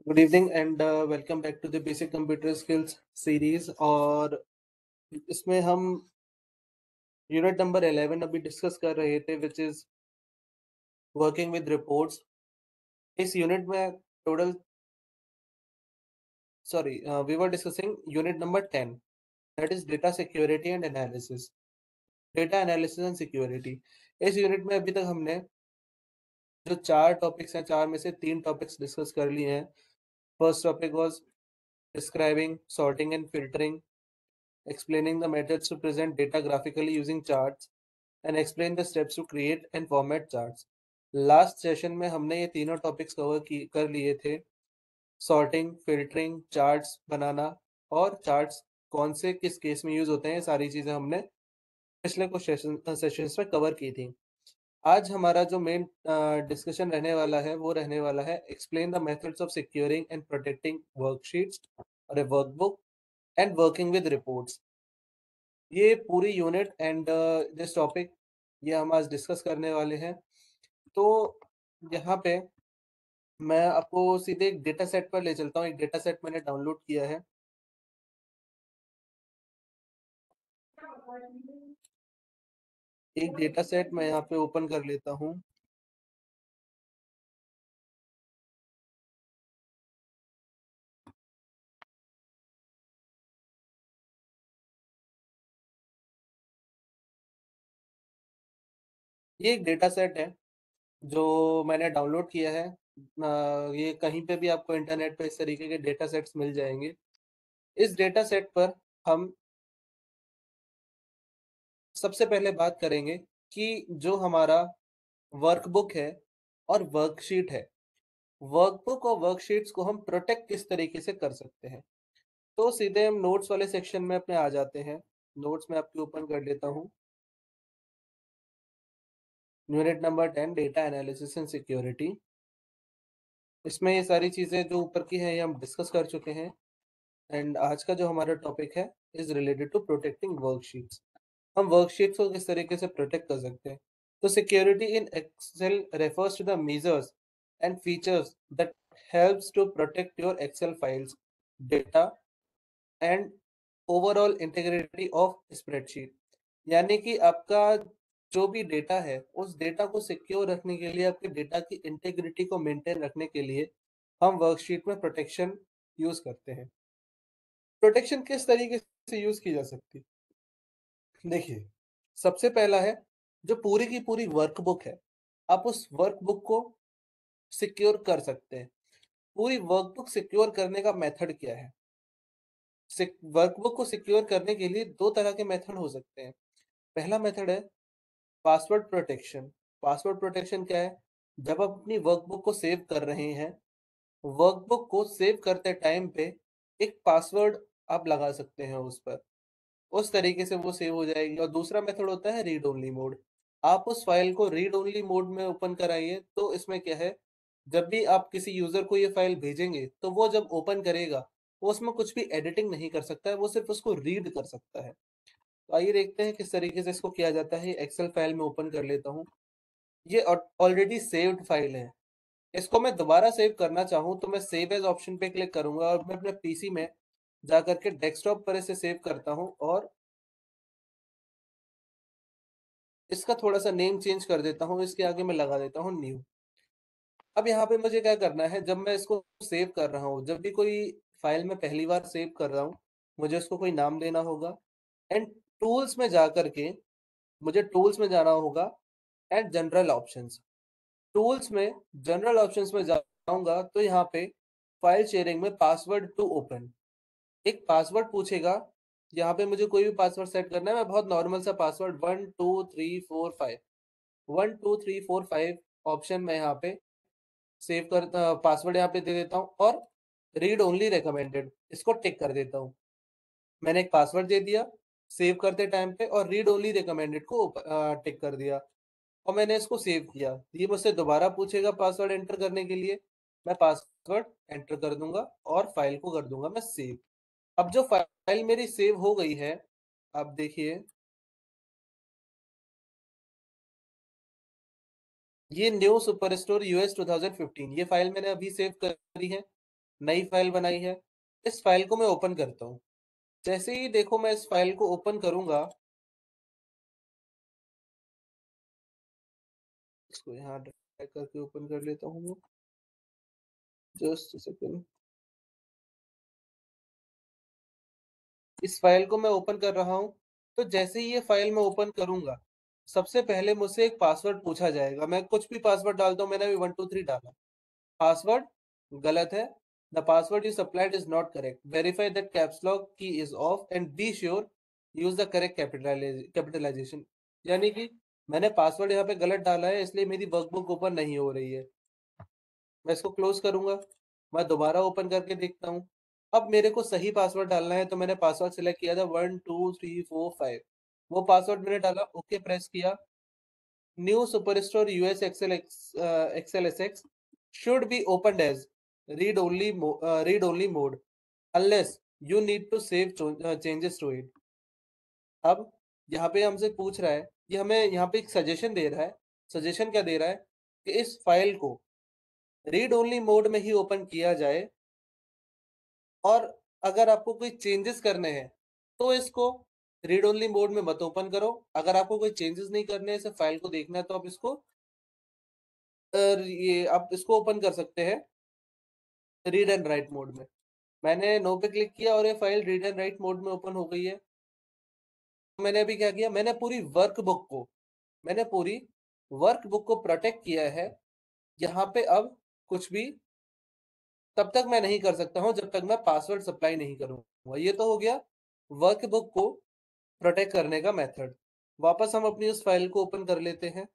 Good evening and welcome back to the basic computer skills series. और इसमें हम unit number 11 अभी discuss कर रहे थे, which is working with reports. इस यूनिट में total we were discussing unit number 10, that is data security and analysis. Data analysis and security, इस यूनिट में अभी तक हमने जो चार टॉपिक्स हैं, चार में से तीन टॉपिक्स डिस्कस कर लिए हैं। First topic was describing sorting and filtering, explaining the methods to present data graphically using charts, and explain the steps to create and format charts. Last session में हमने ये तीनों टॉपिक्स कर लिए थे। सॉर्टिंग, फिल्टरिंग, चार्ट्स बनाना और charts कौन से किस केस में यूज होते हैं, ये सारी चीजें हमने पिछले कुछ सेशंस में कवर की थी। आज हमारा जो मेन डिस्कशन रहने वाला है वो रहने वाला है explain the methods of securing and protecting worksheets और a workbook and working with reports. ये पूरी यूनिट एंड दिस टॉपिक ये हम आज डिस्कस करने वाले हैं। तो यहाँ पे मैं आपको सीधे एक डेटा सेट पर ले चलता हूँ। एक डेटा सेट मैंने डाउनलोड किया है। एक डेटा सेट मैं यहाँ पे ओपन कर लेता हूँ। ये एक डेटा सेट है जो मैंने डाउनलोड किया है। ये कहीं पे भी आपको इंटरनेट पे इस तरीके के डेटा सेट्स मिल जाएंगे। इस डेटा सेट पर हम सबसे पहले बात करेंगे कि जो हमारा वर्कबुक है और वर्कशीट है, वर्कबुक और वर्कशीट्स को हम प्रोटेक्ट किस तरीके से कर सकते हैं। तो सीधे हम नोट्स वाले सेक्शन में अपने आ जाते हैं। नोट्स में आपके ओपन कर लेता हूँ। Unit number 10, data analysis and security. इसमें ये सारी चीजें जो ऊपर की हैं ये हम डिस्कस कर चुके हैं। एंड आज का जो हमारा टॉपिक है is related to protecting worksheets. हम वर्कशीट्स को किस तरीके से प्रोटेक्ट कर सकते हैं। तो security in Excel refers to the measures and features that helps to protect your Excel files, data and overall integrity of spreadsheet. यानी कि आपका जो भी डेटा है उस डेटा को सिक्योर रखने के लिए, आपके डेटा की इंटीग्रिटी को मेंटेन रखने के लिए हम वर्कशीट में प्रोटेक्शन यूज करते हैं। प्रोटेक्शन किस तरीके से यूज की जा सकती है, देखिए। सबसे पहला है जो पूरी की पूरी वर्कबुक है, आप उस वर्कबुक को सिक्योर कर सकते हैं। पूरी वर्कबुक सिक्योर करने का मेथड क्या है। वर्कबुक को सिक्योर करने के लिए दो तरह के मेथड हो सकते हैं। पहला मेथड है पासवर्ड प्रोटेक्शन। पासवर्ड प्रोटेक्शन क्या है, जब आप अपनी वर्कबुक को सेव कर रहे हैं, वर्कबुक को सेव करते टाइम पे एक पासवर्ड आप लगा सकते हैं उस पर, उस तरीके से वो सेव हो जाएगी। और दूसरा मेथड होता है रीड ओनली मोड। आप उस फाइल को रीड ओनली मोड में ओपन कराइए। तो इसमें क्या है, जब भी आप किसी यूजर को ये फाइल भेजेंगे तो वो जब ओपन करेगा वो उसमें कुछ भी एडिटिंग नहीं कर सकता है, वो सिर्फ उसको रीड कर सकता है। तो आइए देखते हैं किस तरीके से इसको किया जाता है। एक्सेल फाइल में ओपन कर लेता हूँ। ये ऑलरेडी सेव्ड फाइल है। इसको मैं दोबारा सेव करना चाहूँ तो मैं सेव एज ऑप्शन पे क्लिक करूंगा और मैं अपने पीसी में जा करके डेस्कटॉप पर इसे सेव करता हूँ और इसका थोड़ा सा नेम चेंज कर देता हूँ। इसके आगे मैं लगा देता हूँ न्यू। अब यहाँ पे मुझे क्या करना है, जब मैं इसको सेव कर रहा हूँ, जब भी कोई फाइल में पहली बार सेव कर रहा हूँ, मुझे उसको कोई नाम देना होगा। एंड टूल्स में जा करके मुझे टूल्स में जाना होगा एंड जनरल ऑप्शंस। टूल्स में जनरल ऑप्शंस में जाऊंगा तो यहाँ पे फाइल शेयरिंग में पासवर्ड टू ओपन एक पासवर्ड पूछेगा। यहाँ पे मुझे कोई भी पासवर्ड सेट करना है। मैं बहुत नॉर्मल सा पासवर्ड 1 2 3 4 5 1 2 3 4 5 ऑप्शन में यहाँ पे सेव कर पासवर्ड यहाँ पे दे देता हूँ और रीड ओनली रिकमेंडेड इसको टिक कर देता हूँ। मैंने एक पासवर्ड दे दिया सेव करते टाइम पे और रीड ओनली रिकमेंडेड को टिक कर दिया और मैंने इसको सेव किया। ये मुझसे दोबारा पूछेगा पासवर्ड एंटर करने के लिए, मैं पासवर्ड एंटर कर दूंगा और फाइल को कर दूंगा मैं सेव। अब जो फाइल मेरी सेव हो गई है, आप देखिए ये न्यू सुपरस्टोर यूएस 2015 ये फाइल मैंने अभी सेव करी है। नई फाइल बनाई है। इस फाइल को मैं ओपन करता हूँ। जैसे ही देखो मैं इस फाइल को ओपन करूंगा, इसको यहाँ ड्रैग करके ओपन कर लेता हूँ। Just second. इस फाइल को मैं ओपन कर रहा हूँ। तो जैसे ही ये फाइल मैं ओपन करूंगा, सबसे पहले मुझसे एक पासवर्ड पूछा जाएगा। मैं कुछ भी पासवर्ड डालता हूँ, मैंने अभी 123 डाला, पासवर्ड गलत है। The password you supplied is not correct, verify that caps lock key is off and be sure use the correct capitalization. यानी कि मैंने पासवर्ड यहाँ पे गलत डाला है, इसलिए मेरी वर्कबुक ओपन नहीं हो रही है। मैं इसको क्लोज करूंगा, मैं दोबारा ओपन करके देखता हूँ। अब मेरे को सही पासवर्ड डालना है, तो मैंने पासवर्ड सिलेक्ट किया था 12345। वो पासवर्ड मैंने डाला, ओके प्रेस किया। New superstore US Excel S X should be opened as read only mode unless you need to save changes to it। अब यहाँ पे हमसे पूछ रहा है, ये हमें यहाँ पे एक सजेशन दे रहा है। सजेशन क्या दे रहा है कि इस फाइल को रीड ओनली मोड में ही ओपन किया जाए, और अगर आपको कोई चेंजेस करने हैं तो इसको रीड ओनली मोड में मत ओपन करो। अगर आपको कोई चेंजेस नहीं करने हैं, सिर्फ फाइल को देखना है, तो आप इसको ये आप इसको ओपन कर सकते हैं रीड एंड राइट मोड में। मैंने नो पे क्लिक किया और ये file read and right mode में ओपन हो गई है। मैंने अभी क्या किया, मैंने पूरी वर्कबुक को प्रोटेक्ट किया है। यहाँ पे अब कुछ भी तब तक मैं नहीं कर सकता हूँ जब तक मैं पासवर्ड सप्लाई नहीं करूंगा। ये तो हो गया वर्कबुक को प्रोटेक्ट करने का मेथड। वापस हम अपनी उस फाइल को ओपन कर लेते हैं।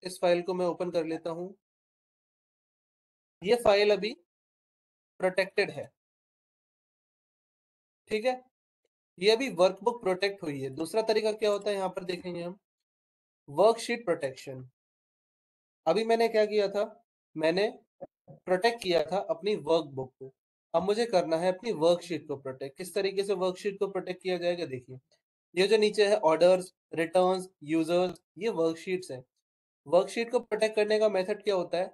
इस फाइल को मैं ओपन कर लेता हूँ। ये फाइल अभी प्रोटेक्टेड है, ठीक है। ये अभी वर्कबुक प्रोटेक्ट हुई है। दूसरा तरीका क्या होता है, यहाँ पर देखेंगे हम, वर्कशीट प्रोटेक्शन। अभी मैंने क्या किया था, मैंने प्रोटेक्ट किया था अपनी वर्कबुक को। अब मुझे करना है अपनी वर्कशीट को प्रोटेक्ट। किस तरीके से वर्कशीट को प्रोटेक्ट किया जाएगा, देखिए। ये जो नीचे है ऑर्डर्स, रिटर्न्स, यूजर्स, ये वर्कशीट्स है। वर्कशीट को प्रोटेक्ट करने का मेथड क्या होता है,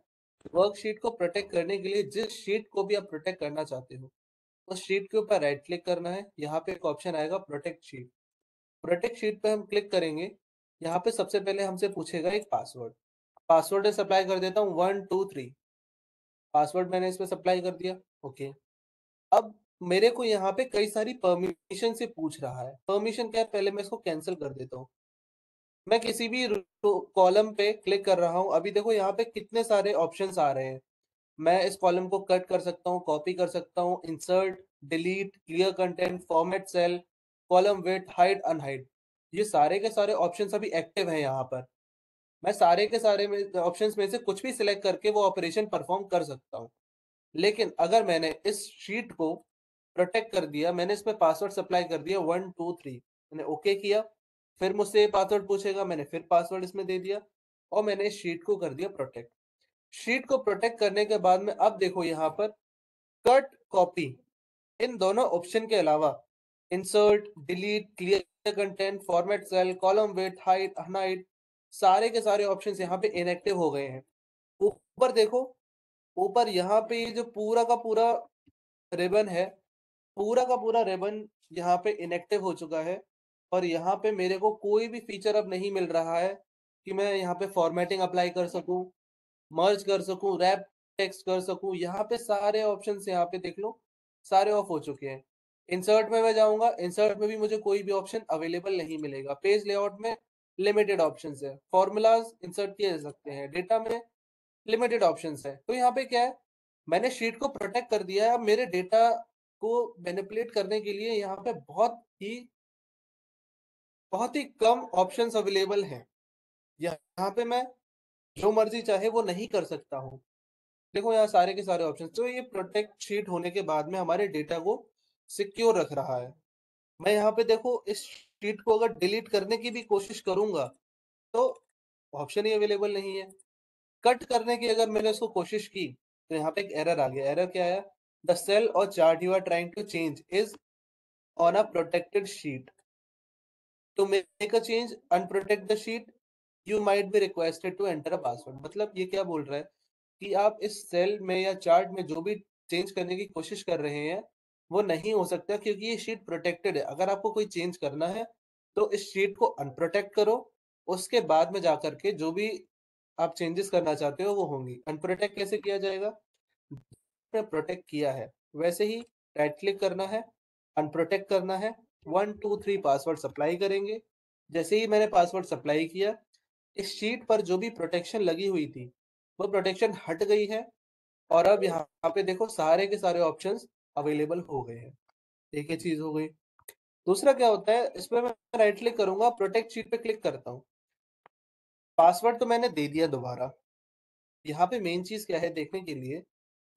वर्कशीट को प्रोटेक्ट करने के लिए जिस शीट को भी आप प्रोटेक्ट करना चाहते हो, उस शीट के ऊपर राइट क्लिक करना है। यहाँ पे एक ऑप्शन आएगा प्रोटेक्ट शीट। प्रोटेक्ट शीट पे हम क्लिक करेंगे। यहाँ पे सबसे पहले हमसे पूछेगा एक पासवर्ड। पासवर्ड सप्लाई कर देता हूँ 123। पासवर्ड मैंने इसमें सप्लाई कर दिया, ओके। अब मेरे को यहाँ पे कई सारी परमिशन से पूछ रहा है। परमिशन क्या है, पहले मैं इसको कैंसिल कर देता हूँ। मैं किसी भी कॉलम पे क्लिक कर रहा हूँ, अभी देखो यहाँ पे कितने सारे ऑप्शंस आ रहे हैं। मैं इस कॉलम को कट कर सकता हूँ, कॉपी कर सकता हूँ, insert, delete, clear content, format cell, column width, hide, unhide. ये सारे के सारे ऑप्शंस अभी एक्टिव हैं यहाँ पर। मैं सारे के सारे में ऑप्शंस में से कुछ भी सिलेक्ट करके वो ऑपरेशन परफॉर्म कर सकता हूँ। लेकिन अगर मैंने इस शीट को प्रोटेक्ट कर दिया, मैंने इसमें पासवर्ड सप्लाई कर दिया 123, मैंने ओके किया, फिर मुझसे पासवर्ड पूछेगा, मैंने फिर पासवर्ड इसमें दे दिया, और मैंने इस शीट को कर दिया प्रोटेक्ट। शीट को प्रोटेक्ट करने के बाद में अब देखो यहाँ पर कट, कॉपी, इन दोनों ऑप्शन के अलावा insert, delete, clear content, format cell, column width, hide, unhide, सारे के सारे ऑप्शंस यहाँ पे इनएक्टिव हो गए हैं। ऊपर देखो, ऊपर यहाँ पे ये जो पूरा का पूरा रिबन है, पूरा का पूरा रिबन यहाँ पे इनएक्टिव हो चुका है। और यहाँ पे मेरे को कोई भी फीचर अब नहीं मिल रहा है कि मैं यहाँ पे फॉर्मेटिंग अप्लाई कर सकूं, मर्ज कर सकूं, रैप टेक्स्ट कर सकूं। यहाँ पे सारे ऑप्शन यहाँ पे देख लो, सारे ऑफ हो चुके हैं। इंसर्ट में मैं जाऊंगा, इंसर्ट में भी मुझे कोई भी ऑप्शन अवेलेबल नहीं मिलेगा। पेज लेआउट में लिमिटेड ऑप्शंस है, फॉर्मूलाज इंसर्ट किए जा सकते हैं, डेटा में लिमिटेड ऑप्शंस है। तो यहाँ पे क्या है, मैंने शीट को प्रोटेक्ट कर दिया है। अब मेरे डेटा को मैनिपुलेट करने के लिए यहाँ पे बहुत ही कम ऑप्शंस अवेलेबल हैं। यहाँ पे मैं जो मर्जी चाहे वो नहीं कर सकता हूँ। देखो यहाँ सारे के सारे ऑप्शन, तो ये प्रोटेक्ट शीट होने के बाद में हमारे डेटा को सिक्योर रख रहा है। मैं यहाँ पे देखो इस शीट को अगर डिलीट करने की भी कोशिश करूंगा तो ऑप्शन ही अवेलेबल नहीं है। कट करने की अगर मैंने उसको कोशिश की तो यहाँ पे एक एरर आ गया। एरर क्या आया, द सेल और chart you are trying to change is on a protected sheet. To make a change, unprotect the sheet, you might be requested to enter a password. मतलब ये क्या बोल रहा है कि आप इस सेल में या चार्ट में जो भी चेंज करने की कोशिश कर रहे हैं वो नहीं हो सकता क्योंकि ये शीट प्रोटेक्टेड है। अगर आपको कोई चेंज करना है तो इस शीट को अनप्रोटेक्ट करो, उसके बाद में जाकर के जो भी आप चेंजेस करना चाहते हो वो होंगी। अनप्रोटेक्ट कैसे किया जाएगा? प्रोटेक्ट किया है वैसे ही राइट क्लिक करना है, अनप्रोटेक्ट करना है, 1 2 3 पासवर्ड सप्लाई करेंगे। जैसे ही मैंने पासवर्ड सप्लाई किया, इस शीट पर जो भी प्रोटेक्शन लगी हुई थी वो प्रोटेक्शन हट गई है और अब यहाँ पे देखो सारे के सारे ऑप्शंस अवेलेबल हो गए हैं। एक ही चीज हो गई। दूसरा क्या होता है, इसमें मैं राइट क्लिक करूंगा, प्रोटेक्ट शीट पे क्लिक करता हूँ, पासवर्ड तो मैंने दे दिया दोबारा। यहाँ पे मेन चीज क्या है देखने के लिए,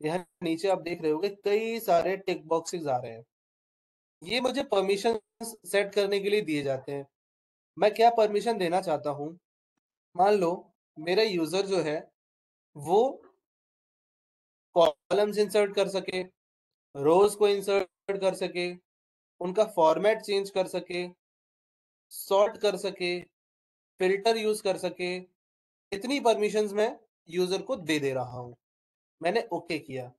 यहाँ नीचे आप देख रहे होगे कई सारे टिक बॉक्सेस आ रहे हैं। ये मुझे परमिशन सेट करने के लिए दिए जाते हैं। मैं क्या परमिशन देना चाहता हूँ, मान लो मेरा यूजर जो है वो कॉलम्स इंसर्ट कर सके, रोज को इंसर्ट कर सके, उनका फॉर्मेट चेंज कर सके, सॉर्ट कर सके, फिल्टर यूज कर सके। इतनी परमिशंस मैं यूजर को दे रहा हूँ। मैंने ओके किया।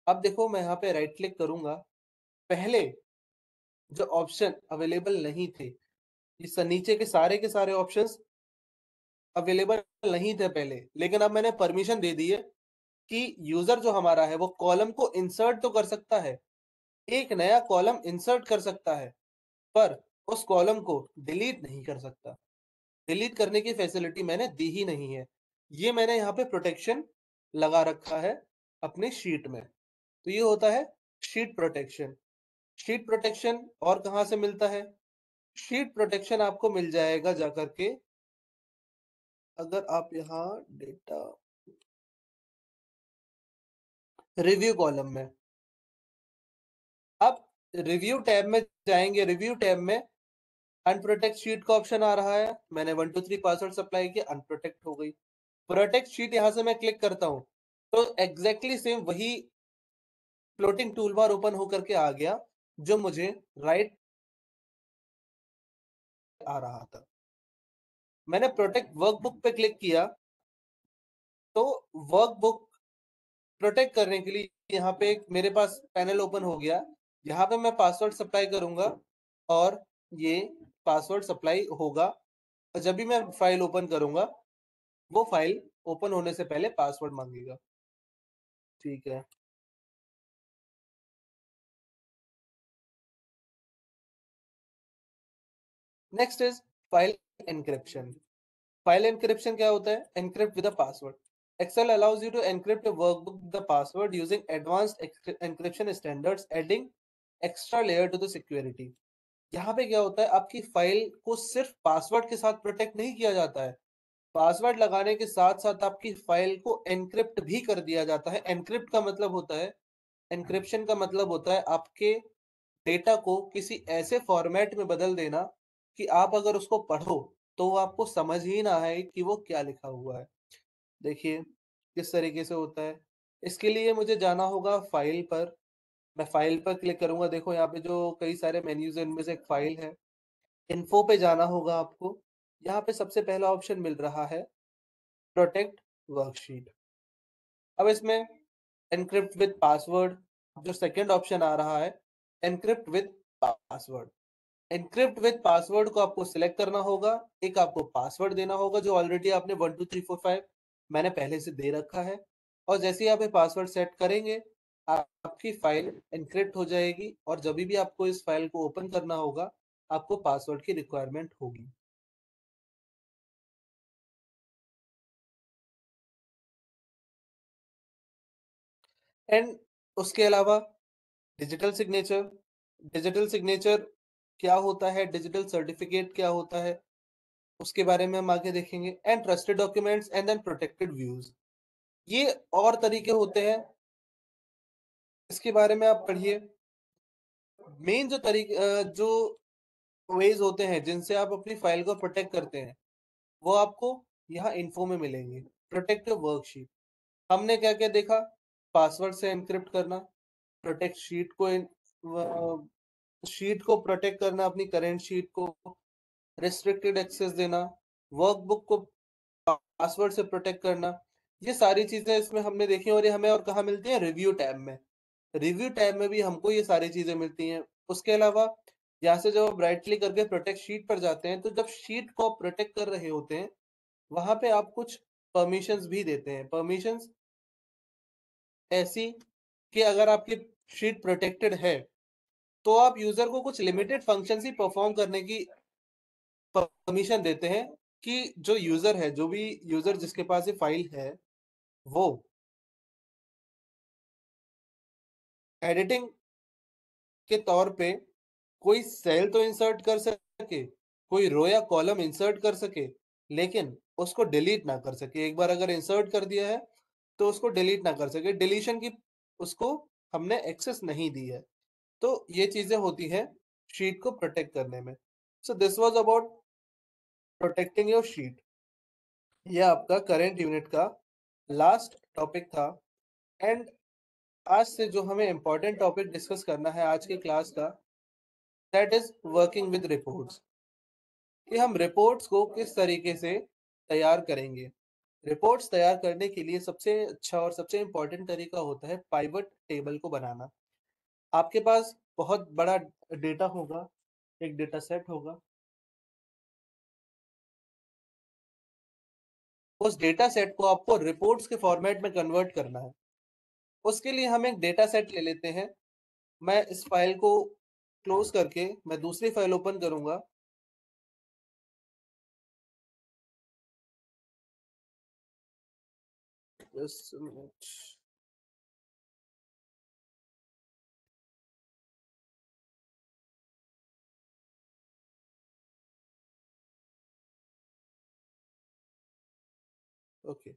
अब देखो मैं यहाँ पे राइट क्लिक करूंगा, पहले जो ऑप्शन अवेलेबल नहीं थे, इस नीचे के सारे ऑप्शंस अवेलेबल नहीं थे पहले, लेकिन अब मैंने परमिशन दे दी है कि यूजर जो हमारा है वो कॉलम को इंसर्ट तो कर सकता है, एक नया कॉलम इंसर्ट कर सकता है, पर उस कॉलम को डिलीट नहीं कर सकता। डिलीट करने की फैसिलिटी मैंने दी ही नहीं है। ये मैंने यहाँ पे प्रोटेक्शन लगा रखा है अपने शीट में। तो ये होता है शीट प्रोटेक्शन। शीट प्रोटेक्शन और कहाँ से मिलता है? शीट प्रोटेक्शन आपको मिल जाएगा जाकर के, अगर आप यहाँ डेटा रिव्यू कॉलम में, आप रिव्यू टैब में जाएंगे, रिव्यू टैब में अनप्रोटेक्ट शीट का ऑप्शन आ रहा है, मैंने 1 2 3 पासवर्ड सप्लाई किया, अनप्रोटेक्ट हो गई। प्रोटेक्ट शीट यहां से मैं क्लिक करता हूं तो एग्जैक्टली सेम वही फ्लोटिंग टूल बार ओपन होकर के आ गया जो मुझे राइट आ रहा था। मैंने प्रोटेक्ट वर्कबुक पे क्लिक किया तो वर्कबुक प्रोटेक्ट करने के लिए यहाँ पे एक मेरे पास पैनल ओपन हो गया। यहाँ पे मैं पासवर्ड सप्लाई करूंगा और ये पासवर्ड सप्लाई होगा। और जब भी मैं फाइल ओपन करूंगा वो फाइल ओपन होने से पहले पासवर्ड मांगेगा। ठीक है। Next is file encryption. File encryption क्या होता है? Encrypt with a password. Excel allows you to encrypt a workbook with the password using advanced encryption standards, adding extra layer to the security. यहाँ पे क्या होता है, आपकी फाइल को सिर्फ पासवर्ड के साथ प्रोटेक्ट नहीं किया जाता है, पासवर्ड लगाने के साथ साथ आपकी फाइल को एनक्रिप्ट भी कर दिया जाता है। एनक्रिप्ट का मतलब होता है, एनक्रिप्शन का मतलब होता है आपके डेटा को किसी ऐसे फॉर्मेट में बदल देना कि आप अगर उसको पढ़ो तो वो आपको समझ ही ना आए कि वो क्या लिखा हुआ है। देखिए किस तरीके से होता है। इसके लिए मुझे जाना होगा फाइल पर, मैं फाइल पर क्लिक करूंगा। देखो यहाँ पे जो कई सारे मेन्यूज है उनमें से एक फाइल है। इन्फो पे जाना होगा आपको। यहाँ पे सबसे पहला ऑप्शन मिल रहा है प्रोटेक्ट वर्कशीट। अब इसमें एनक्रिप्ट विद पासवर्ड, जो सेकंड ऑप्शन आ रहा है encrypt with password. Encrypt with password को आपको सिलेक्ट करना होगा। एक आपको पासवर्ड देना होगा जो ऑलरेडी आपने 1 2 3 4 5 मैंने पहले से दे रखा है। और जैसे ही आप ये पासवर्ड सेट करेंगे आपकी फाइल एनक्रिप्ट हो जाएगी और जब भी आपको इस फाइल को ओपन करना होगा आपको पासवर्ड की रिक्वायरमेंट होगी। एंड उसके अलावा डिजिटल सिग्नेचर। डिजिटल सिग्नेचर क्या होता है, डिजिटल सर्टिफिकेट क्या होता है, उसके बारे में हम आगे देखेंगे। And trusted documents and then protected views, ये और तरीके होते हैं, इसके बारे में आप पढ़िए। मेन जो तरीके जो वेज होते हैं जिनसे आप अपनी फाइल को प्रोटेक्ट करते हैं वो आपको यहाँ इन्फो में मिलेंगे। प्रोटेक्टिव वर्कशीट, हमने क्या क्या देखा? पासवर्ड से एनक्रिप्ट करना, प्रोटेक्ट शीट को शीट को प्रोटेक्ट करना, अपनी करेंट शीट को, रिस्ट्रिक्टेड एक्सेस देना, वर्कबुक को पासवर्ड से प्रोटेक्ट करना, ये सारी चीजें इसमें हमने देखी और ये हमें और कहाँ मिलती है? रिव्यू टैब में। रिव्यू टैब में भी हमको ये सारी चीजें मिलती हैं। उसके अलावा यहाँ से जब आप राइट क्लिक करके प्रोटेक्ट शीट पर जाते हैं, तो जब शीट को आप प्रोटेक्ट कर रहे होते हैं, वहां पे आप कुछ परमिशंस भी देते हैं। परमिशंस ऐसी कि अगर आपकी शीट प्रोटेक्टेड है, तो आप यूजर को कुछ लिमिटेड फंक्शंस ही परफॉर्म करने की परमिशन देते हैं कि जो यूजर है, जो भी यूजर जिसके पास ये फाइल है, वो एडिटिंग के तौर पे कोई सेल तो इंसर्ट कर सके, कोई रो या कॉलम इंसर्ट कर सके, लेकिन उसको डिलीट ना कर सके। एक बार अगर इंसर्ट कर दिया है, तो उसको डिलीट ना कर सके। डिलीशन की उसको हमने एक्सेस नहीं दी है। तो ये चीजें होती हैं शीट को प्रोटेक्ट करने में। So this was about protecting your sheet. ये आपका करंट यूनिट का लास्ट टॉपिक था। एंड आज से जो हमें इम्पोर्टेंट टॉपिक डिस्कस करना है आज की क्लास का, that is working with reports. कि हम रिपोर्ट्स को किस तरीके से तैयार करेंगे। रिपोर्ट्स तैयार करने के लिए सबसे अच्छा और सबसे इम्पोर्टेंट तरीका होता है पाइवट टेबल को बनाना। आपके पास बहुत बड़ा डेटा होगा, एक डेटा सेट होगा। उस डेटा सेट को आपको रिपोर्ट्स के फॉर्मेट में कन्वर्ट करना है। उसके लिए हम एक डेटा सेट ले लेते हैं। मैं इस फाइल को क्लोज करके मैं दूसरी फाइल ओपन करूंगा। Just a minute. ओके,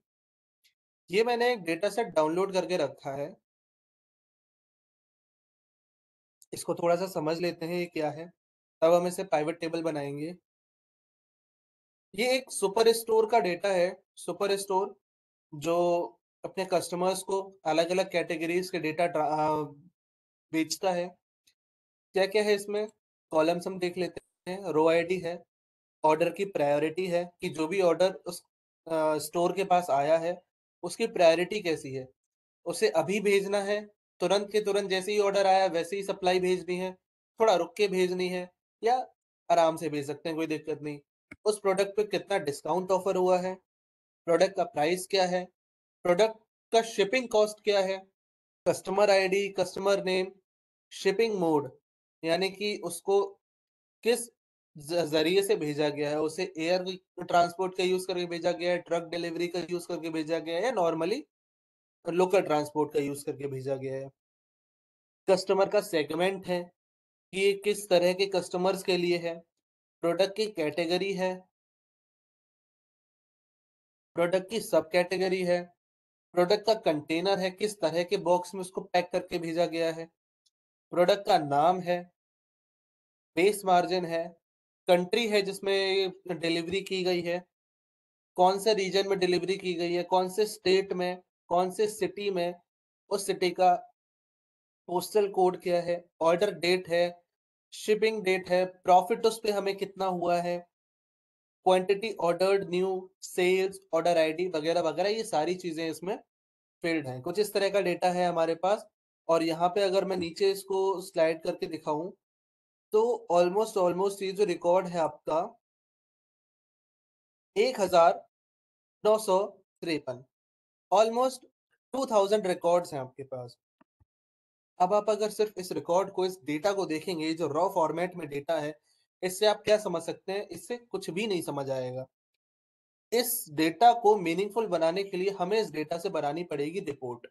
ये मैंने एक डेटा सेट डाउनलोड करके रखा है। इसको थोड़ा सा समझ लेते हैं ये क्या है, तब हम इसे पाइवट टेबल बनाएंगे। ये एक सुपर स्टोर का डेटा है। सुपर स्टोर जो अपने कस्टमर्स को अलग अलग कैटेगरीज के डेटा बेचता है। क्या क्या है इसमें? कॉलम्स हम देख लेते हैं। रो आईडी है, ऑर्डर की प्रायोरिटी है कि जो भी ऑर्डर उस स्टोर के पास आया है, उसकी प्रायोरिटी कैसी है। उसे अभी भेजना है, तुरंत के तुरंत जैसे ही ऑर्डर आया वैसे ही सप्लाई भेजनी है, थोड़ा रुक के भेजनी है, या आराम से भेज सकते हैं, कोई दिक्कत नहीं। उस प्रोडक्ट पे कितना डिस्काउंट ऑफर हुआ है, प्रोडक्ट का प्राइस क्या है, प्रोडक्ट का शिपिंग कॉस्ट क्या है, customer ID, customer name, shipping mode, यानी कि उसको किस जरिए से भेजा गया है। उसे एयर ट्रांसपोर्ट का यूज करके भेजा गया है, ट्रक डिलीवरी का यूज करके भेजा गया है, या नॉर्मली लोकल ट्रांसपोर्ट का यूज करके भेजा गया है। कस्टमर का सेगमेंट है कि ये किस तरह के कस्टमर्स के लिए है। प्रोडक्ट की कैटेगरी है, प्रोडक्ट की सब कैटेगरी है, प्रोडक्ट का कंटेनर है, किस तरह के बॉक्स में उसको पैक करके भेजा गया है, प्रोडक्ट का नाम है, बेस मार्जिन है, कंट्री है जिसमें डिलीवरी की गई है, कौन से रीजन में डिलीवरी की गई है, कौन से स्टेट में, कौन से सिटी में, उस सिटी का पोस्टल कोड क्या है, ऑर्डर डेट है, शिपिंग डेट है, प्रॉफिट उस पे हमें कितना हुआ है, quantity ordered new, sales, order ID वगैरह वगैरह, ये सारी चीजें इसमें फील्ड हैं। कुछ इस तरह का डेटा है हमारे पास। और यहाँ पे अगर मैं नीचे इसको स्लाइड करके दिखाऊं, तो ऑलमोस्ट ऑलमोस्ट ये जो रिकॉर्ड है आपका 1953, ऑलमोस्ट 2000 रिकॉर्ड्स हैं आपके पास। अब आप अगर सिर्फ इस रिकॉर्ड को, इस डेटा को देखेंगे, जो रॉ फॉर्मेट में डेटा है, इससे आप क्या समझ सकते हैं? इससे कुछ भी नहीं समझ आएगा। इस डेटा को मीनिंगफुल बनाने के लिए हमें इस डेटा से बनानी पड़ेगी रिपोर्ट।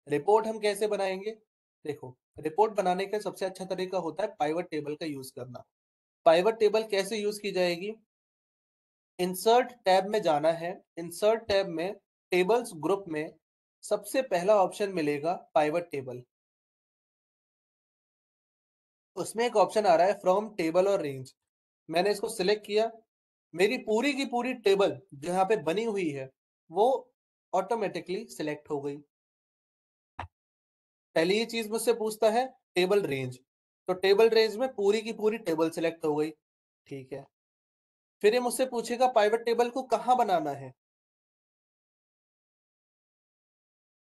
रिपोर्ट हम कैसे बनाएंगे? देखो, रिपोर्ट बनाने का सबसे अच्छा तरीका होता है पाइवट टेबल का यूज करना। पाइवट टेबल कैसे यूज की जाएगी? इंसर्ट टैब में जाना है। इंसर्ट टैब में टेबल्स ग्रुप में सबसे पहला ऑप्शन मिलेगा पाइवट टेबल। उसमें एक ऑप्शन आ रहा है फ्रॉम टेबल और रेंज। मैंने इसको सिलेक्ट किया। मेरी पूरी की पूरी टेबल जो यहाँ पे बनी हुई है, वो ऑटोमेटिकली सिलेक्ट हो गई। पहली ये चीज मुझसे पूछता है टेबल रेंज, तो टेबल रेंज में पूरी की पूरी टेबल सिलेक्ट हो गई। ठीक है। फिर ये मुझसे पूछेगा पाइवट टेबल को कहाँ बनाना है।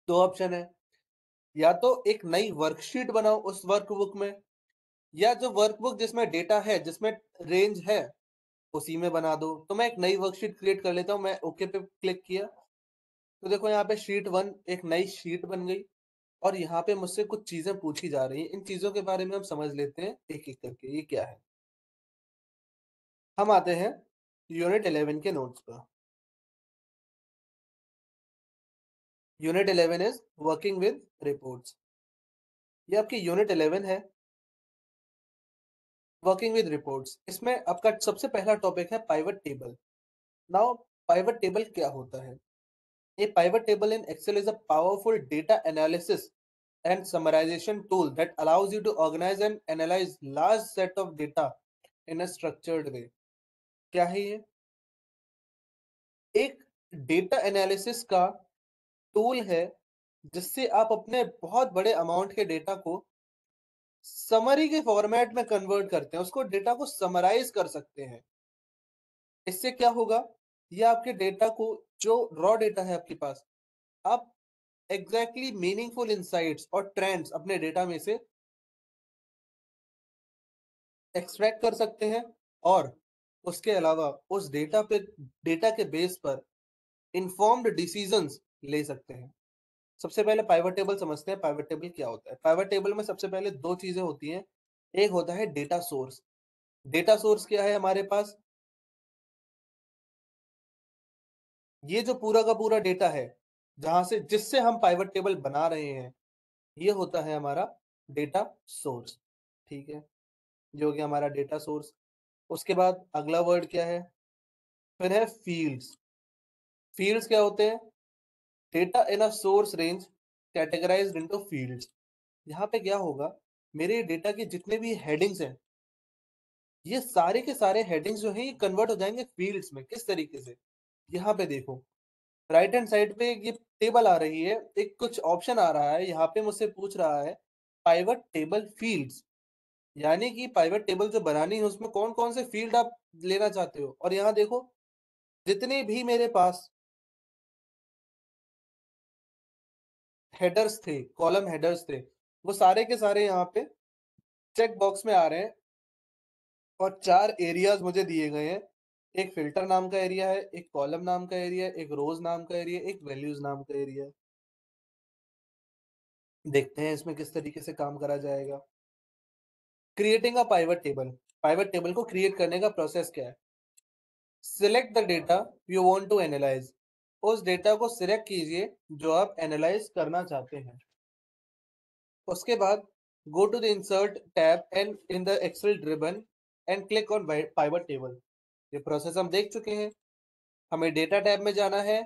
दो ऑप्शन है, या तो एक नई वर्कशीट बनाओ उस वर्कबुक में, या जो वर्कबुक जिसमें डेटा है, जिसमें रेंज है, उसी में बना दो। तो मैं एक नई वर्कशीट क्रिएट कर लेता हूँ। मैं ओके पे क्लिक किया, तो देखो यहाँ पे शीट 1 एक नई शीट बन गई और यहाँ पे मुझसे कुछ चीजें पूछी जा रही हैं। इन चीजों के बारे में हम समझ लेते हैं एक एक करके। ये क्या है? हम आते हैं यूनिट 11 के नोट्स पर। Unit 11 is working with reports. ये आपकी यूनिट 11 है, वर्किंग विद रिपोर्ट्स। इसमें आपका सबसे पहला टॉपिक है pivot table. Now pivot table क्या होता है? A pivot table in Excel is a powerful data analysis and summarization tool that allows you to organize and analyze large set of data in a structured way. क्या है ये? एक data analysis का tool है जिससे आप अपने बहुत बड़े अमाउंट के डेटा को समरी के फॉर्मेट में कन्वर्ट करते हैं, उसको डेटा को समराइज कर सकते हैं। इससे क्या होगा? ये आपके डेटा को, जो रॉ डेटा है आपके पास, आप एग्जैक्टली मीनिंगफुल इंसाइट्स और ट्रेंड्स अपने डेटा में से एक्सट्रैक्ट कर सकते हैं और उसके अलावा उस डेटा के बेस पर इन्फॉर्म्ड डिसीजंस ले सकते हैं। सबसे पहले पाइवट टेबल समझते हैं। पाइवट टेबल क्या होता है? पाइवट टेबल में सबसे पहले दो चीजें होती हैं। एक होता है डेटा सोर्स। डेटा सोर्स क्या है हमारे पास? ये जो पूरा का पूरा डेटा है, जहां से जिससे हम पाइवट टेबल बना रहे हैं, ये होता है हमारा डेटा सोर्स। ठीक है, ये हो गया हमारा डेटा सोर्स। उसके बाद अगला वर्ड क्या है? फिर है फील्ड्स। फील्ड्स क्या होते हैं? Data in a source range categorised into fields. यहाँ पे क्या होगा? मेरे डेटा के जितने भी हेडिंग्स हैं, ये सारे के सारे हेडिंग्स जो हैं, ये कन्वर्ट हो जाएंगे फील्ड्स में। किस तरीके से? यहाँ पे देखो, राइट हैंड साइड पे ये टेबल आ रही है, एक कुछ ऑप्शन आ रहा है, यहाँ पे मुझसे पूछ रहा है पाइवट टेबल फील्ड्स, यानी कि पाइवट टेबल जो बनानी है उसमें कौन कौन से फील्ड आप लेना चाहते हो। और यहाँ देखो, जितने भी मेरे पास हेडर्स थे, कॉलम हेडर्स थे, वो सारे के सारे यहाँ पे चेक बॉक्स में आ रहे हैं। और चार एरियाज मुझे दिए गए हैं। एक फिल्टर नाम का एरिया है, एक कॉलम नाम का एरिया है, एक रोज नाम का एरिया, एक वैल्यूज नाम का एरिया है। देखते हैं इसमें किस तरीके से काम करा जाएगा। Creating a pivot table. Pivot table को क्रिएट करने का प्रोसेस क्या है? Select the data you want to analyse. उस डेटा को सिलेक्ट कीजिए जो आप एनालाइज करना चाहते हैं। उसके बाद go to the insert tab and in the Excel ribbon and click on pivot table. ये प्रोसेस हम देख चुके हैं। हमें डेटा टैब में जाना है,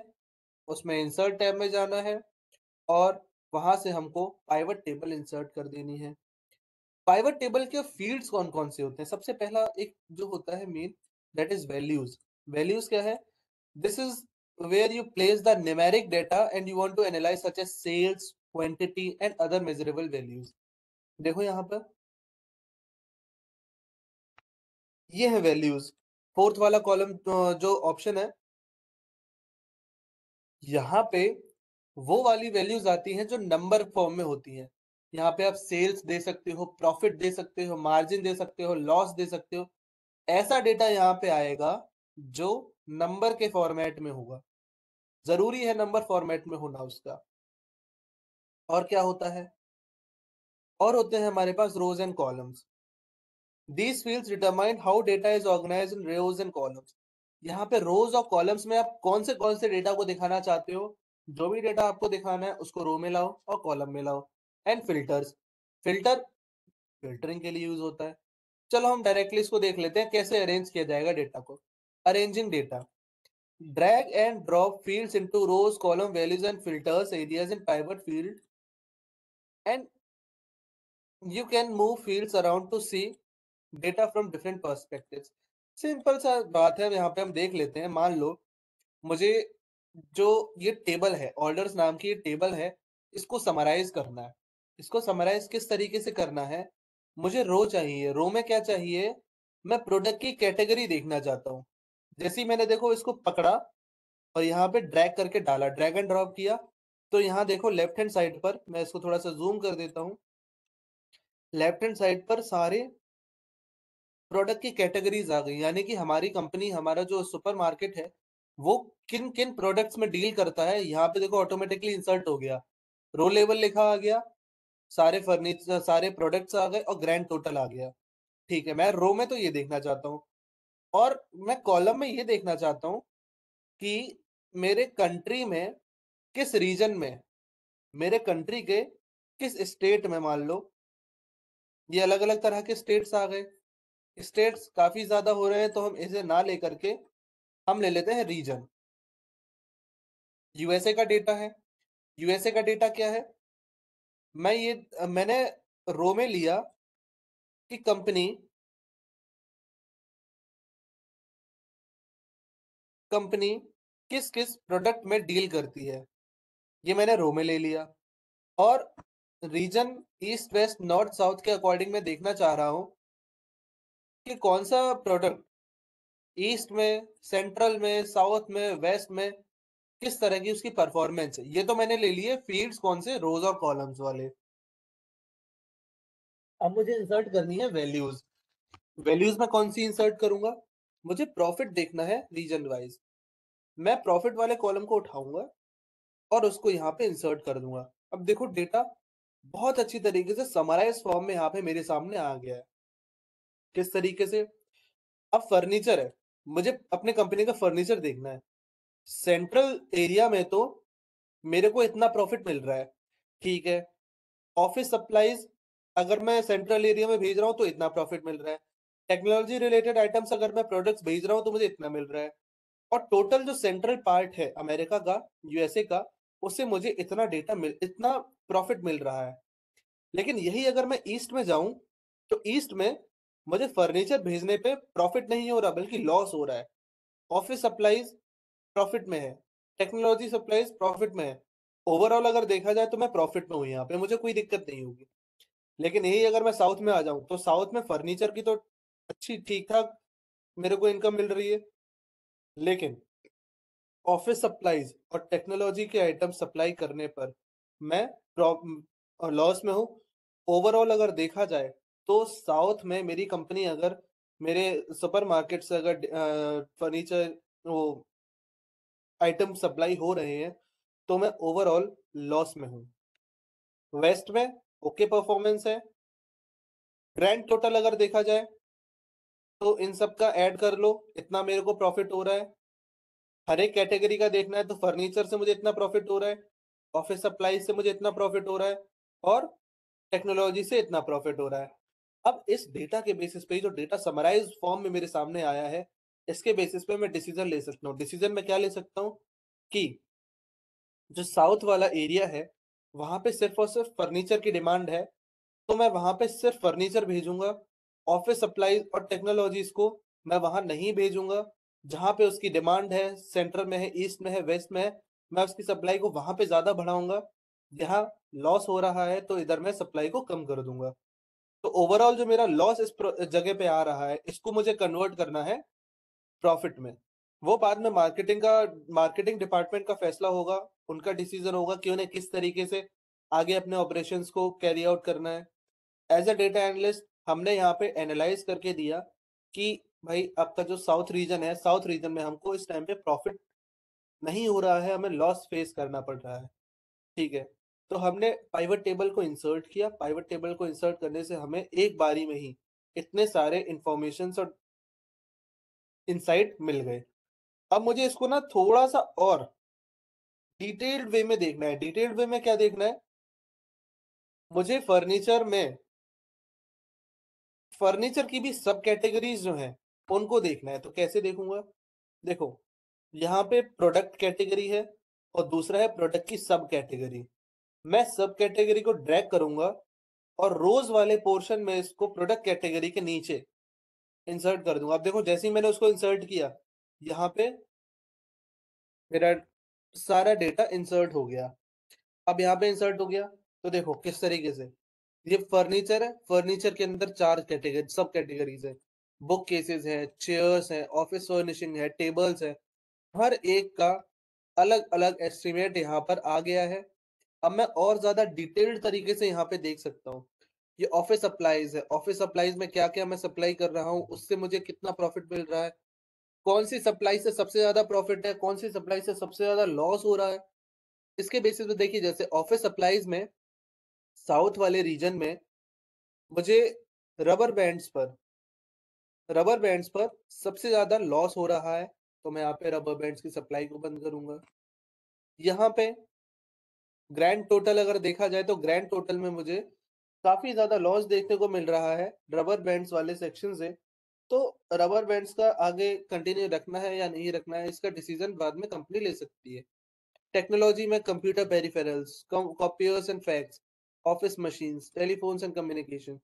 उसमें इंसर्ट टैब में जाना है और वहां से हमको पाइवट टेबल इंसर्ट कर देनी है। पाइवट टेबल के फील्ड्स कौन कौन से होते हैं? सबसे पहला एक जो होता है main, that is values. Values क्या है? This is where you place the numeric data and you want to analyse such as sales, quantity and other measurable values. देखो यहाँ पर, ये है वैल्यूज। फोर्थ वाला कॉलम जो ऑप्शन है, यहाँ पे वो वाली वैल्यूज आती हैं जो नंबर फॉर्म में होती हैं। यहाँ पे आप सेल्स दे सकते हो, प्रॉफिट दे सकते हो, मार्जिन दे सकते हो, लॉस दे सकते हो। ऐसा डेटा यहाँ पे आएगा जो नंबर के फॉर्मेट में होगा। जरूरी है नंबर फॉर्मेट में होना उसका। और क्या होता है? और होते हैं हमारे पास rows and columns. These fields determine how data is organized in rows and columns. यहाँ पे रोज और कॉलम्स में आप कौन से डेटा को दिखाना चाहते हो। जो भी डेटा आपको दिखाना है उसको रो में लाओ और कॉलम में लाओ। And filters. फिल्टर फिल्टरिंग के लिए यूज होता है। चलो हम डायरेक्टली इसको देख लेते हैं कैसे अरेंज किया जाएगा डेटा को। Arranging data. Drag and drop fields into rows, column, values and filters areas in pivot field and you can move fields around to see data from different perspectives. Simple सा बात है, यहाँ पे हम देख लेते हैं। मान लो मुझे जो ये टेबल है, ऑर्डर्स नाम की ये टेबल है, इसको समराइज करना है। इसको समराइज किस तरीके से करना है? मुझे रो चाहिए। रो में क्या चाहिए? मैं प्रोडक्ट की कैटेगरी देखना चाहता हूँ। जैसे ही मैंने देखो इसको पकड़ा और यहाँ पे ड्रैग करके डाला, ड्रैग एंड ड्रॉप किया, तो यहाँ देखो लेफ्ट हैंड साइड पर, मैं इसको थोड़ा-सा ज़ूम कर देता हूँ। लेफ्ट हैंड साइड पर सारे प्रोडक्ट की कैटेगरीज़ आ गई, यानी कि हमारी कंपनी, हमारा जो सुपरमार्केट है, वो किन-किन प्रोडक्ट्स में डील करता है, यहाँ पे देखो ऑटोमैटिकली इंसर्ट हो गया। रो लेवल लिखा आ गया, सारे प्रोडक्ट्स आ गए और ग्रैंड टोटल आ गया। ठीक है, मैं रो में तो ये देखना चाहता हूँ और मैं कॉलम में ये देखना चाहता हूँ कि मेरे कंट्री में किस रीजन में, मेरे कंट्री के किस स्टेट में, मान लो ये अलग-अलग तरह के स्टेट्स आ गए। स्टेट्स काफ़ी ज़्यादा हो रहे हैं तो हम इसे ना लेकर के हम ले लेते हैं रीजन। यूएसए का डेटा है, यूएसए का डेटा क्या है? मैंने रो में लिया कि कंपनी किस-किस प्रोडक्ट में डील करती है, ये मैंने रो में ले लिया। और region east, west, north, south के अकॉर्डिंग मैं देखना चाह रहा हूँ कि कौन-सा प्रोडक्ट ईस्ट में, सेंट्रल में, साउथ में, वेस्ट में किस तरह की उसकी परफॉर्मेंस है। ये तो मैंने ले लिए फील्ड्स कौन से, रोज़ और कॉलम्स वाले। अब मुझे इंसर्ट करनी है वैल्यूज़। वैल्यूज़ मैं कौन-सी इंसर्ट करूँगा? मुझे प्रॉफिट देखना है रीजन वाइज़। मैं प्रॉफिट वाले कॉलम को उठाऊँगा और उसको यहाँ पे इंसर्ट कर दूँगा। अब देखो डेटा बहुत अच्छी तरीके से समराइज़ फॉर्म में यहाँ पे मेरे सामने आ गया है। किस तरीके से? अब फर्नीचर है, मुझे अपने कंपनी का फर्नीचर देखना है। सेंट्रल एरिया में तो मेरे को इतना प्रॉफिट मिल रहा है, ठीक है। ऑफिस सप्लाइज़ अगर मैं सेंट्रल एरिया में भेज रहा हूँ तो इतना प्रॉफिट मिल रहा है। टेक्नोलॉजी रिलेटेड आइटम्स अगर मैं प्रोडक्ट्स भेज रहा हूँ तो मुझे इतना मिल रहा है। और टोटल जो सेंट्रल पार्ट है अमेरिका का, यूएसए का, उससे मुझे इतना प्रॉफिट मिल रहा है। लेकिन यही अगर मैं ईस्ट में जाऊँ, तो ईस्ट में मुझे फर्नीचर भेजने पे प्रॉफिट नहीं हो रहा बल्कि लॉस हो रहा है। ऑफिस सप्लाइज़ प्रॉफिट में है, टेक्नोलॉजी सप्लाइज़ प्रॉफिट में है। ओवरऑल अगर देखा जाए तो मैं प्रॉफिट में हूँ यहाँ पे, मुझे कोई दिक्कत नहीं होगी। लेकिन यही अगर मैं साउथ में आ जाऊँ, तो साउथ में फर्नीचर की तो अच्छी ठीक-ठाक मेरे को इनकम मिल रही है। लेकिन ऑफिस सप्लाइज़ और टेक्नोलॉजी के आइटम सप्लाई करने पर मैं लॉस में हूँ। ओवरऑल अगर देखा जाए, तो साउथ में मेरी कंपनी अगर मेरे सुपरमार्केट से अगर फर्नीचर वो आइटम सप्लाई हो रहे हैं, तो मैं ओवरऑल लॉस में हूँ। वेस्ट में ओके परफॉर्मेंस है। ग्रैंड टोटल अगर देखा जाए, तो इन सब का ऐड कर लो, इतना मेरे को प्रॉफिट हो रहा है। हर एक कैटेगरी का देखना है तो फर्नीचर से मुझे इतना प्रॉफिट हो रहा है, ऑफिस सप्लाईज से मुझे इतना प्रॉफिट हो रहा है और टेक्नोलॉजी से इतना प्रॉफिट हो रहा है। अब इस डेटा के बेसिस पे जो डेटा समराइज्ड फॉर्म में मेरे सामने आया है, इसके बेसिस पे मैं डिसीजन ले सकता हूँ। डिसीजन मैं क्या ले सकता हूँ कि जो साउथ वाला एरिया है, वहाँ पे सिर्फ़ और सिर्फ़ फर्नीचर की डिमांड है, तो मैं वहाँ पे सिर्फ़ फर्नीचर भेजूँगा। ऑफ़िस सप्लाइज़ और टेक्नोलॉजीज़ को मैं वहाँ नहीं भेजूँगा। जहाँ पे उसकी डिमांड है, सेंट्रल में है, ईस्ट में है, वेस्ट में है, मैं उसकी सप्लाई को वहाँ पे ज़्यादा बढ़ाऊँगा। जहाँ लॉस हो रहा है, तो इधर मैं सप्लाई को कम कर दूँगा। तो ओवरऑल जो मेरा लॉस इस जगह पे आ रहा है, इसको मुझे कन्वर्ट करना है प्रॉफ़िट में। वो बाद में मार्केटिंग डिपार्टमेंट का फैसला होगा, उनका डिसीज़न होगा कि उन्हें किस तरीके से आगे अपने ऑपरेशंस को कैरी आउट करना है। एज़ अ डेटा एनालिस्ट हमने यहाँ पे एनालाइज़ करके दिया कि भाई आपका जो साउथ रीजन है, साउथ रीजन में हमको इस टाइम पे प्रॉफ़िट नहीं हो रहा है, हमें लॉस फेस करना पड़ रहा है, ठीक है। तो हमने पाइवट टेबल को इंसर्ट किया, पाइवट टेबल को इंसर्ट करने से हमें एक बारी में ही इतने सारे इन्फॉर्मेशंस और इनसाइट मिल गए। अब मुझे इसको ना थोड़ा-सा और डिटेल्ड वे में देखना है। डिटेल्ड वे में क्या देखना है? मुझे फर्नीचर की भी सब कैटेगरीज़ जो हैं, उनको देखना है। तो कैसे देखूँगा? देखो, यहाँ पे प्रोडक्ट कैटेगरी है और दूसरा है प्रोडक्ट की सब कैटेगरी। मैं सब कैटेगरी को ड्रैग करूँगा और रोज़ वाले पोर्शन में इसको प्रोडक्ट कैटेगरी के नीचे इंसर्ट कर दूँगा। अब देखो जैसे ही मैंने उसको इंसर्ट किया, यहाँ पे मेरा सारा डेटा इंसर्ट हो गया। अब यहाँ पे इंसर्ट हो गया, तो देखो किस तरीके से, ये फर्नीचर है, फर्नीचर के अंदर 4 कैटेगरी सब कैटेगरीज़ हैं। बुक केसेस है, चेयर्स है, ऑफिस फर्निशिंग है, टेबल्स है, हर एक का अलग-अलग एस्टीमेट यहाँ पर आ गया है। अब मैं और ज़्यादा डिटेल्ड तरीके से यहाँ पे देख सकता हूँ। ये ऑफिस सप्लाइज़ है, ऑफिस सप्लाइज़ में क्या-क्या मैं सप्लाई कर रहा हूँ, उससे मुझे कितना प्रॉफिट मिल रहा है, कौन-सी सप्लाई से सबसे ज़्यादा प्रॉफिट है, कौन-सी सप्लाई से सबसे ज़्यादा लॉस हो रहा है। इसके बेसिस पे देखिए जैसे ऑफिस सप्लाइज़ में साउथ वाले रीजन में मुझे रबर बैंड्स पर रबर बैंड्स पर सबसे ज़्यादा लॉस हो रहा है, तो मैं यहाँ पे रबर बैंड्स की सप्लाई को बंद करूँगा। यहाँ पे ग्रैंड टोटल अगर देखा जाए तो ग्रैंड टोटल में मुझे काफ़ी ज़्यादा लॉस देखने को मिल रहा है रबर बैंड्स वाले सेक्शन से। तो रबर बैंड्स का आगे कंटिन्यू रखना है या नहीं रखना है, इसका डिसीज़न बाद में कंपनी ले सकती है। टेक्नोलॉजी में computer peripherals, copiers and fax, office machines, telephones and communication.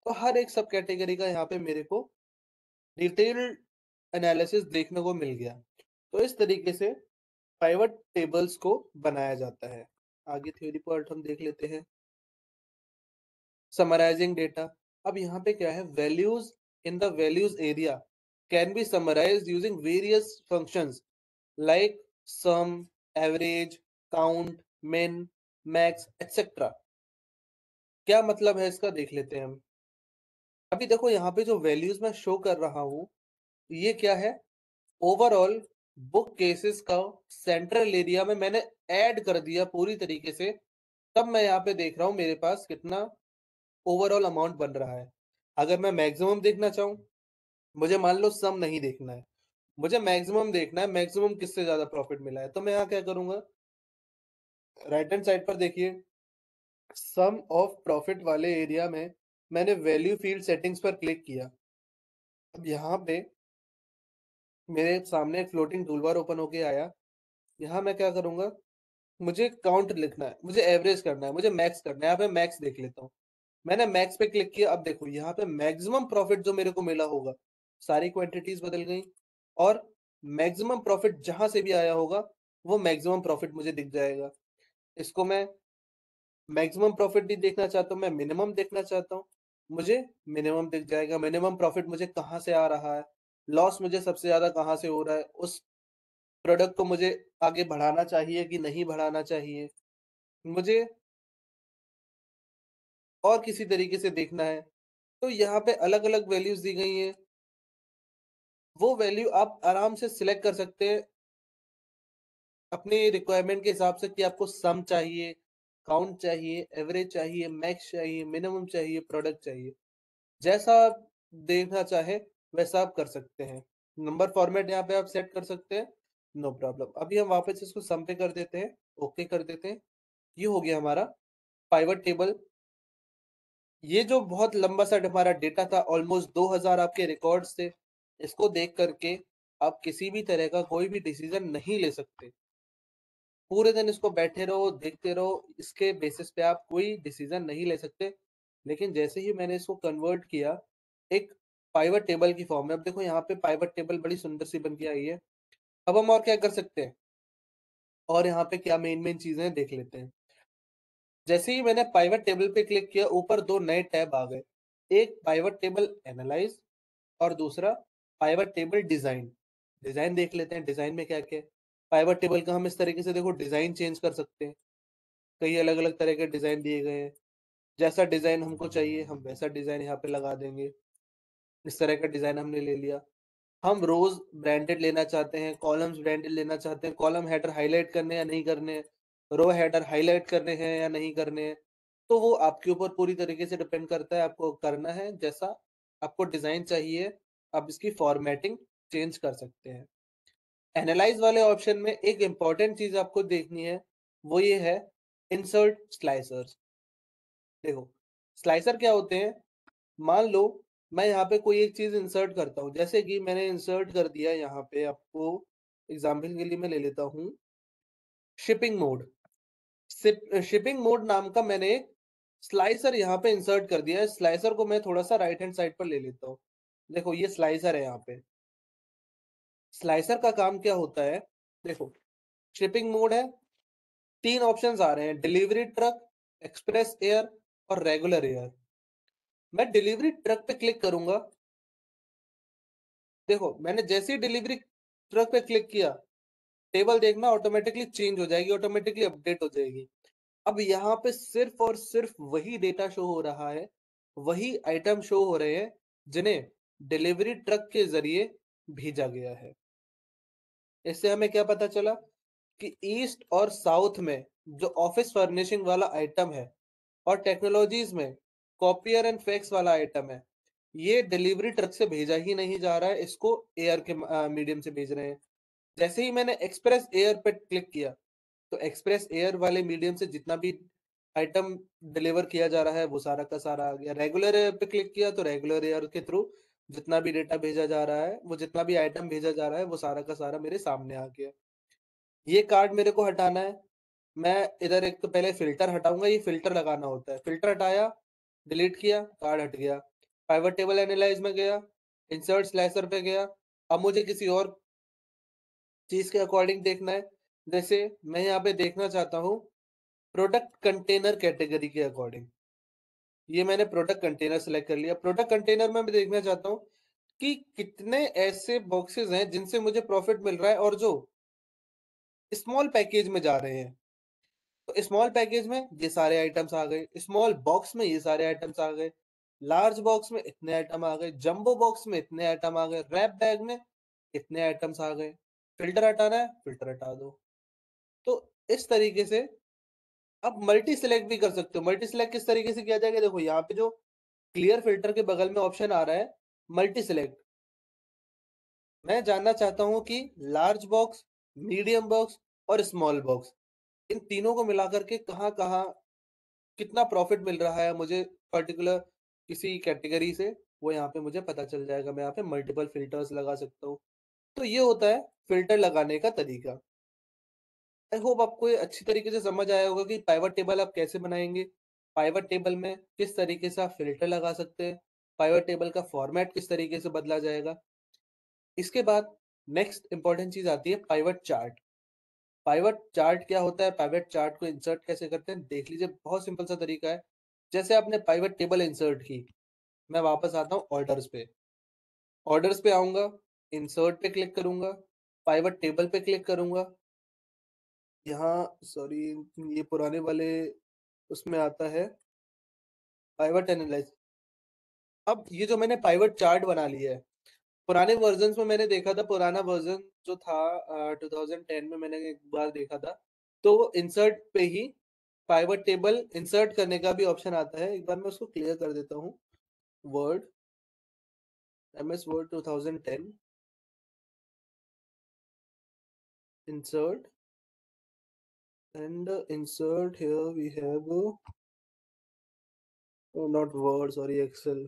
तो हर एक सब कैटेगरी का यहाँ पे मेरे को डिटेल्ड एनालिसिस देखने को मिल गया। तो इस तरीके से पाइवट टेबल्स को बनाया जाता है। आगे थ्योरी पार्ट हम देख लेते हैं। Summarising data. अब यहाँ पे क्या है, values in the values area can be summarised using various functions like sum, average, count, min, max etcetera. क्या मतलब है इसका देख लेते हैं हम। अभी देखो यहाँ पे जो वैल्यूज मैं शो कर रहा हूँ, ये क्या है, ओवरऑल बुक केसेस का सेंट्रल एरिया में मैंने ऐड कर दिया पूरी तरीके से। तब मैं यहाँ पे देख रहा हूँ मेरे पास कितना ओवरऑल अमाउंट बन रहा है। अगर मैं मैक्सिमम देखना चाहूँ, मुझे मान लो सम नहीं देखना है, मुझे मैक्सिमम देखना है, मैक्सिमम किससे ज्यादा प्रॉफिट मिला है, तो मैं यहाँ क्या करूंगा, राइट हैंड साइड पर देखिए सम ऑफ प्रॉफिट वाले एरिया में मैंने वैल्यू फील्ड सेटिंग्स पर क्लिक किया। अब यहाँ पे मेरे सामने एक फ्लोटिंग टूलबार ओपन होके आया। यहाँ मैं क्या करूंगा, मुझे काउंट लिखना है, मुझे एवरेज करना है, मुझे मैक्स करना है। यहाँ पे मैक्स देख लेता हूँ। मैंने मैक्स पे क्लिक किया। अब देखो यहाँ पे मैक्सिमम प्रॉफिट जो मेरे को मिला होगा, सारी क्वांटिटीज बदल गई और मैक्सिमम प्रॉफिट जहां से भी आया होगा वो मैक्सिमम प्रॉफिट मुझे दिख जाएगा। इसको मैं मैक्सिमम प्रॉफिट नहीं देखना चाहता हूँ, मैं मिनिमम देखना चाहता हूँ, मुझे मिनिमम दिख जाएगा। मिनिमम प्रॉफिट मुझे कहाँ से आ रहा है, लॉस मुझे सबसे ज्यादा कहाँ से हो रहा है, उस प्रोडक्ट को मुझे आगे बढ़ाना चाहिए कि नहीं बढ़ाना चाहिए, मुझे और किसी तरीके से देखना है। तो यहाँ पे अलग-अलग वैल्यूज दी गई हैं। वो वैल्यू आप आराम से सिलेक्ट कर सकते हैं अपने रिक्वायरमेंट के हिसाब से कि आपको सम चाहिए, काउंट चाहिए, एवरेज चाहिए, मैक्स चाहिए, मिनिमम चाहिए, प्रोडक्ट चाहिए। जैसा आप देखना चाहें वैसा आप कर सकते हैं। नंबर फॉर्मेट यहाँ पे आप सेट कर सकते हैं, नो प्रॉब्लम। अभी हम वापस इसको सम पे कर देते हैं, ओके कर देते हैं। ये हो गया हमारा पाइवट टेबल। ये जो बहुत लंबा सा हमारा डेटा था, ऑलमोस्ट 2000 आपके रिकॉर्ड्स थे, इसको देख करके आप किसी भी तरह का कोई भी डिसीजन नहीं ले सकते। पूरे दिन इसको बैठे रहो, देखते रहो, इसके बेसिस पे आप कोई डिसीजन नहीं ले सकते। लेकिन जैसे ही मैंने इसको कन्वर्ट किया एक पाइवट टेबल की फॉर्म में, अब देखो यहाँ पे पाइवट टेबल बड़ी सुंदर सी बन के आई है। अब हम और क्या कर सकते हैं, और यहाँ पे क्या मेन मेन चीजें हैं देख लेते हैं। जैसे ही मैंने पाइवट टेबल पे क्लिक किया, ऊपर दो नए टैब आ गए। एक पाइवट टेबल एनालाइज और दूसरा पाइवट टेबल डिजाइन। डिजाइन देख लेते हैं, डिजाइन में क्या क्या है। पाइवट टेबल का हम इस तरीके से देखो डिजाइन चेंज कर सकते हैं। कई अलग अलग तरह के डिजाइन दिए गए हैं। जैसा डिजाइन हमको चाहिए हम वैसा डिजाइन यहाँ पे लगा देंगे। इस तरह का डिजाइन हमने ले लिया। हम रोज ब्रांडेड लेना चाहते हैं, कॉलम्स ब्रांडेड लेना चाहते हैं, कॉलम हेडर हाईलाइट करने या नहीं करने, रो हेडर हाईलाइट करने हैं या नहीं करने हैं, तो वो आपके ऊपर पूरी तरीके से डिपेंड करता है। आपको करना है जैसा आपको डिजाइन चाहिए, आप इसकी फॉर्मेटिंग चेंज कर सकते हैं। एनालाइज वाले ऑप्शन में एक इंपॉर्टेंट चीज आपको देखनी है, वो ये है इंसर्ट स्लाइसर्स। देखो स्लाइसर क्या होते हैं, मान लो मैं यहाँ पे कोई एक चीज इंसर्ट करता हूँ, जैसे कि मैंने इंसर्ट कर दिया यहाँ पे, आपको एग्जाम्पल के लिए मैं ले लेता हूँ शिपिंग मोड। शिपिंग मोड नाम का मैंने एक स्लाइसर यहाँ पे इंसर्ट कर दिया है। स्लाइसर को मैं थोड़ा सा राइट हैंड साइड पर ले लेता हूँ। देखो ये स्लाइसर है। यहाँ पे स्लाइसर का काम क्या होता है, देखो शिपिंग मोड है, तीन ऑप्शंस आ रहे हैं, डिलीवरी ट्रक, एक्सप्रेस एयर और रेगुलर एयर। मैं डिलीवरी ट्रक पे क्लिक करूंगा देखो मैंने जैसे ही डिलीवरी ट्रक पे क्लिक किया, टेबल देखना ऑटोमेटिकली चेंज हो जाएगी, ऑटोमेटिकली अपडेट हो जाएगी। अब यहाँ पे सिर्फ़ और सिर्फ़ वही डेटा शो हो रहा है, वही आइटम शो हो रहे हैं, जिन्हें डिलीवरी ट्रक के ज़रिए भेजा गया है। इससे हमें क्या पता चला कि ईस्ट और साउथ में जो ऑफ़िस फर्निशिंग वाला आइटम है और टेक्नोलॉजीज़ में कॉपियर एंड फैक्स वाला आइटम है, ये डिलीवरी ट्रक से भेजा ही नहीं जा रहा है, इसको एयर के मीडियम से भेज रहे हैं। जैसे ही मैंने एक्सप्रेस एयर पे क्लिक किया, तो एक्सप्रेस एयर वाले मीडियम से जितना भी आइटम डिलीवर किया जा रहा है, वो सारा का सारा आ गया। रेगुलर एयर पे क्लिक किया, तो रेगुलर एयर के थ्रू जितना भी डेटा भेजा जा रहा है, वो जितना भी आइटम भेजा जा रहा है, वो सारा का सारा मेरे सामने आ गया। ये कार्ड मेरे को हटाना है, मैं इधर एक तो पहले फ़िल्टर हटाऊँगा, ये फ़िल्टर लगाना होता है। फ़िल्टर हटाया, डिलीट किया, कार्ड हट गया। पाइवट टेबल एनालाइज़ में गया, इंसर्ट स्लाइसर पे गया। अब मुझे किसी और चीज़ के अकॉर्डिंग देखना है, जैसे मैं यहाँ पे देखना चाहता हूँ प्रोडक्ट कंटेनर कैटेगरी के अकॉर्डिंग। ये मैंने प्रोडक्ट कंटेनर सेलेक्ट कर लिया। प्रोडक्ट कंटेनर में मैं देखना चाहता हूँ कि कितने ऐसे बॉक्सेस हैं जिनसे मुझे प्रॉफ़िट मिल रहा है और जो स्मॉल पैकेज में जा रहे हैं। तो स्मॉल पैकेज में ये सारे आइटम्स आ गए, स्मॉल बॉक्स में ये सारे आइटम्स आ गए, लार्ज बॉक्स में इतने आइटम आ गए, जंबो बॉक्स में इतने आइटम आ गए, रैप बैग में इतने आइटम्स आ गए। फ़िल्टर हटाना है, फ़िल्टर हटा दो। तो इस तरीके से आप मल्टी सिलेक्ट भी कर सकते हो। मल्टी सिलेक्ट किस तरीके से किया जाएगा? देखो यहाँ पे जो क्लियर फ़िल्टर के बगल में ऑप्शन आ रहा है, मल्टी सिलेक्ट। मैं जानना चाहता हूँ कि लार्ज बॉक्स, मीडियम बॉक्स और स्मॉल बॉक्स, इन तीनों को मिलाकर के कहाँ-कहाँ कितना प्रॉफ़िट मिल रहा है मुझे पर्टिकुलर किसी कैटेगरी से, वो यहाँ पे मुझे पता चल जाएगा। मैं यहाँ पे मल्टीपल फ़िल्टर्स लगा सकता हूँ। तो ये होता है फ़िल्टर लगाने का तरीका। आई होप आपको ये अच्छी तरीके से समझ आया होगा कि पाइवट टेबल आप कैसे बनाएँगे, पाइवट टेबल में किस तरीके से आप फ़िल्टर लगा सकते हैं, पाइवट टेबल का फ़ॉर्मेट किस तरीके से बदला जाएगा। इसके बाद नेक्स्ट इम्पोर्टेंट चीज़ आती है पाइवट चार्ट। पाइवट चार्ट क्या होता है? पाइवट चार्ट को इंसर्ट कैसे करते हैं? देख लीजिए, बहुत सिंपल सा तरीका है। जैसे आपने पाइवट टेबल इंसर्ट की, मैं वापस आता हूँ ऑर्डर्स पे। ऑर्डर्स पे आऊँगा, इंसर्ट पे क्लिक करूँगा, पाइवट टेबल पे क्लिक करूँगा। यहाँ सॉरी, ये पुराने वाले उसमें आता है पाइवट एनालाइज़। अब ये जो मैंने पाइवट चार्ट बना लिया है, पुराने वर्ज़न्स में मैंने देखा था, पुराना वर्ज़न जो था 2010 में मैंने एक बार देखा था, तो वो इंसर्ट पे ही पाइवट टेबल इंसर्ट करने का भी ऑप्शन आता है। एक बार मैं उसको क्लियर कर देता हूँ। Word, MS word 2010 insert, and insert here we have oh, not word, sorry, excel.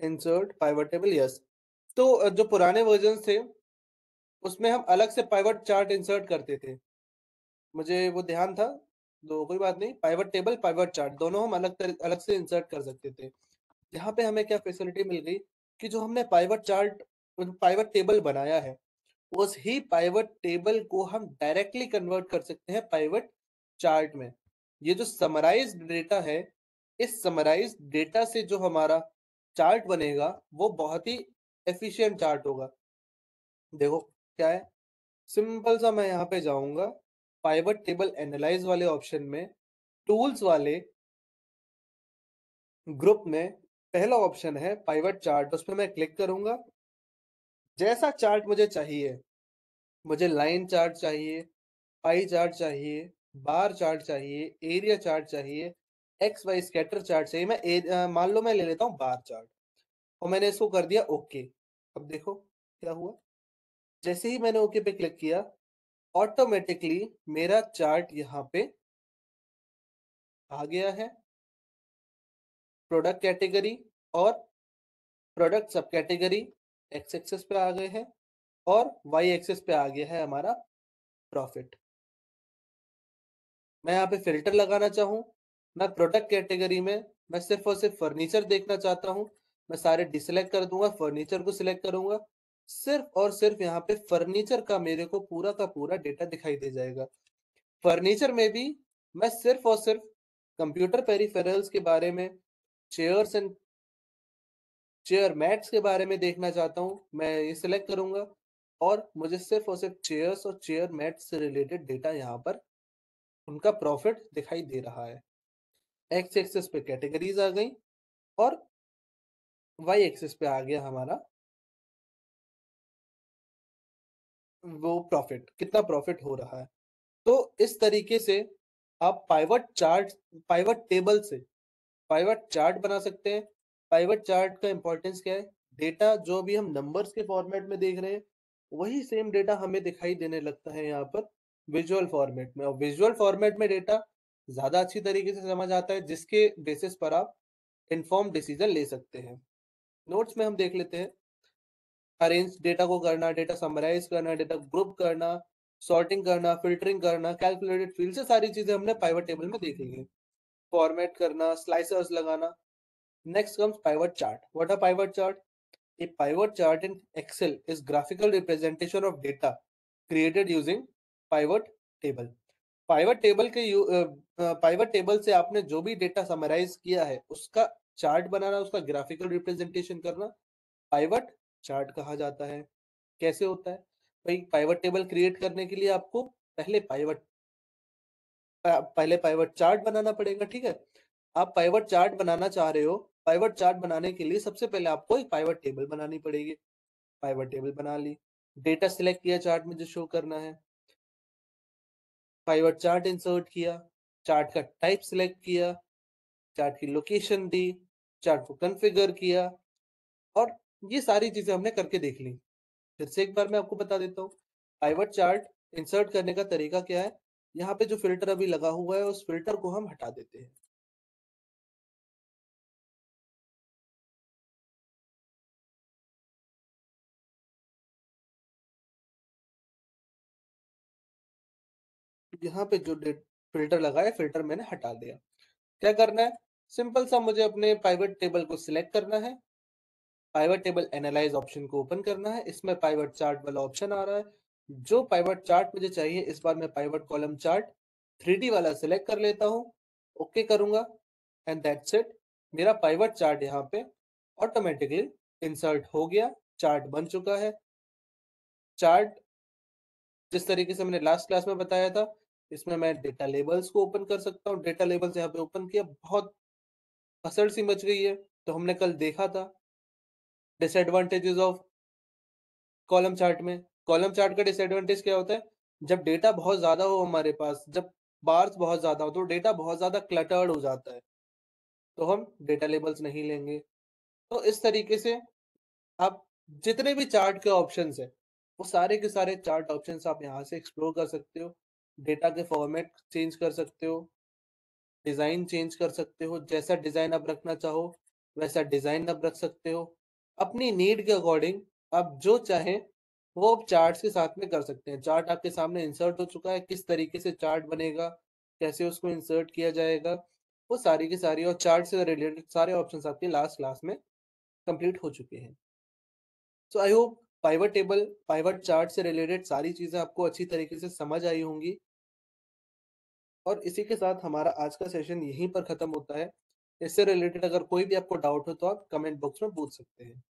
Insert pivot table, yes. तो जो पुराने वर्जन थे उसमें हम अलग से पाइवट चार्ट इंसर्ट करते थे, मुझे वो ध्यान था। तो कोई बात नहीं, पाइवट टेबल पाइवट चार्ट दोनों हम अलग से इंसर्ट कर सकते थे। यहाँ पे हमें क्या फैसिलिटी मिल गई कि जो हमने पाइवट चार्ट पाइवट टेबल बनाया है, उस ही पाइवट टेबल को हम डायरेक्टली कन्वर्ट कर सकते हैं पाइवट चार्ट में। ये जो समराइज्ड डेटा है, इस समराइज्ड डेटा से जो हमारा चार्ट बनेगा, वो बहुत ही एफिशिएंट चार्ट होगा। देखो क्या है, सिंपल सा मैं यहाँ पे जाऊँगा, पाइवट टेबल एनालाइज़ वाले ऑप्शन में, टूल्स वाले ग्रुप में पहला ऑप्शन है पाइवट चार्ट, उस पे मैं क्लिक करूँगा। जैसा चार्ट मुझे चाहिए, मुझे लाइन चार्ट चाहिए, पाई चार्ट चाहिए, बार चार्ट चाहिए, एरिया चार्ट चाहिए, एक्स वाई स्कैटर चार्ट चाहिए। मान लो मैं ले लेता हूँ बार चार्ट और मैंने इसको कर दिया ओके। अब देखो क्या हुआ, जैसे ही मैंने ओके पे क्लिक किया, ऑटोमेटिकली मेरा चार्ट यहाँ पे आ गया है। प्रोडक्ट कैटेगरी और प्रोडक्ट सब कैटेगरी एक्स एक्सेस पे आ गए हैं और वाई एक्सेस पे आ गया है हमारा प्रॉफिट। मैं यहाँ पे फ़िल्टर लगाना चाहूँ, मैं प्रोडक्ट कैटेगरी में मैं सिर्फ़ और सिर्फ़ फर्नीचर देखना चाहता हूँ, मैं सारे डिसेलेक्ट कर दूँगा, फर्नीचर को सिलेक्ट करूँगा। सिर्फ़ और सिर्फ़ यहाँ पे फर्नीचर का मेरे को पूरा का पूरा डेटा दिखाई दे जाएगा। फर्नीचर में भी मैं सिर्फ़ और सिर्फ़ कंप्यूटर पेरिफेरल्स के बारे में, चेयर्स एंड चेयर मैट्स के बारे में देखना चाहता हूँ, मैं ये सिलेक्ट करूंगा और मुझे सिर्फ और सिर्फ चेयर्स और चेयर मैट्स से रिलेटेड डेटा यहाँ पर उनका प्रॉफिट दिखाई दे रहा है। एक्स एक्सिस पे कैटेगरीज आ गई और वाई एक्सिस पे आ गया हमारा वो प्रॉफिट, कितना प्रॉफिट हो रहा है। तो इस तरीके से आप पाइवट टेबल से पाइवट चार्ट बना सकते हैं। पाइवट चार्ट का इंपॉर्टेंस क्या है? डेटा जो भी हम नंबर्स के फॉर्मेट में देख रहे हैं, वही सेम डेटा हमें दिखाई देने लगता है यहाँ पर विजुअल फॉर्मेट में, और विजुअल फॉर्मेट में डेटा ज्यादा अच्छी तरीके से समझ आता है, जिसके बेसिस पर आप इन्फॉर्म डिसीजन ले सकते हैं। नोट्स में हम देख लेते हैं, अरेंज डेटा को करना, डेटा समराइज करना, डेटा ग्रुप करना, सॉर्टिंग करना, फिल्टरिंग करना, कैलकुलेटेड फील्ड, से सारी चीजें हमने पाइवट टेबल में देख ली है। फॉर्मेट करना, स्लाइसर्स लगाना। Next comes pivot chart. What a pivot chart? A pivot chart in Excel is graphical representation of data created using pivot table. Pivot table से आपने जो भी डेटा समराइज किया है उसका चार्ट बनाना, उसका ग्राफिकल रिप्रेजेंटेशन करना, पाइवट चार्ट कहा जाता है। कैसे होता है भाई? पाइवट टेबल क्रिएट करने के लिए आपको पहले पाइवट चार्ट बनाना पड़ेगा, ठीक है। आप पाइवट चार्ट बनाना चाह रहे हो, पाइवट चार्ट बनाने के लिए सबसे पहले आपको एक पाइवट टेबल बनानी पड़ेगी। पाइवट टेबल बना ली, डेटा सिलेक्ट किया चार्ट में जो शो करना है, पाइवट चार्ट इंसर्ट किया, चार्ट का टाइप सिलेक्ट किया, चार्ट की लोकेशन दी, चार्ट को कॉन्फ़िगर किया, और ये सारी चीजें हमने करके देख ली। फिर से एक बार मैं आपको बता देता हूँ, पाइवट चार्ट इंसर्ट करने का तरीका क्या है। यहाँ पे जो फिल्टर अभी लगा हुआ है उस फिल्टर को हम हटा देते हैं। यहाँ पे जो फिल्टर लगा है, फिल्टर मैंने हटा दिया। क्या करना है? सिंपल सा, मुझे अपने पाइवट टेबल को सिलेक्ट करना है, पाइवट टेबल एनालाइज ऑप्शन को ओपन करना है, इसमें पाइवट चार्ट वाला ऑप्शन आ रहा है। जो पाइवट चार्ट मुझे चाहिए, इस बार मैं पाइवट कॉलम चार्ट 3D वाला सिलेक्ट कर लेता हूँ, ओके करूंगा, एंड दैट्स इट। मेरा पाइवट चार्ट यहाँ पे ऑटोमेटिकली इंसर्ट हो गया, चार्ट बन चुका है। चार्ट जिस तरीके से मैंने लास्ट क्लास में बताया था, इसमें मैं डेटा लेबल्स को ओपन कर सकता हूँ। डेटा लेबल्स यहाँ पे ओपन किया, बहुत असर सी मच गई है। तो हमने कल देखा था डिसएडवांटेजेस ऑफ कॉलम चार्ट में। कॉलम चार्ट का डिसएडवांटेज क्या होता है? जब डेटा बहुत ज्यादा हो हमारे पास, जब बार्स बहुत ज्यादा हो, तो डेटा बहुत ज्यादा क्लटर्ड हो जाता है, तो हम डेटा लेबल्स नहीं लेंगे। तो इस तरीके से आप जितने भी चार्ट के ऑप्शंस है, वो सारे के सारे चार्ट ऑप्शंस आप यहाँ से एक्सप्लोर कर सकते हो। डेटा के फॉर्मेट चेंज कर सकते हो, डिजाइन चेंज कर सकते हो, जैसा डिजाइन आप रखना चाहो वैसा डिजाइन आप रख सकते हो। अपनी नीड के अकॉर्डिंग आप जो चाहें वो आप चार्ट्स के साथ में कर सकते हैं। चार्ट आपके सामने इंसर्ट हो चुका है, किस तरीके से चार्ट बनेगा, कैसे उसको इंसर्ट किया जाएगा, वो सारी की सारी और चार्ट से रिलेटेड सारे ऑप्शंस आपके लास्ट क्लास में कंप्लीट हो चुके हैं। So I hope pivot table, pivot chart से रिलेटेड सारी चीजें आपको अच्छी तरीके से समझ आई होंगी। और इसी के साथ हमारा आज का सेशन यहीं पर खत्म होता है। इससे रिलेटेड अगर कोई भी आपको डाउट हो तो आप कमेंट बॉक्स में पूछ सकते हैं।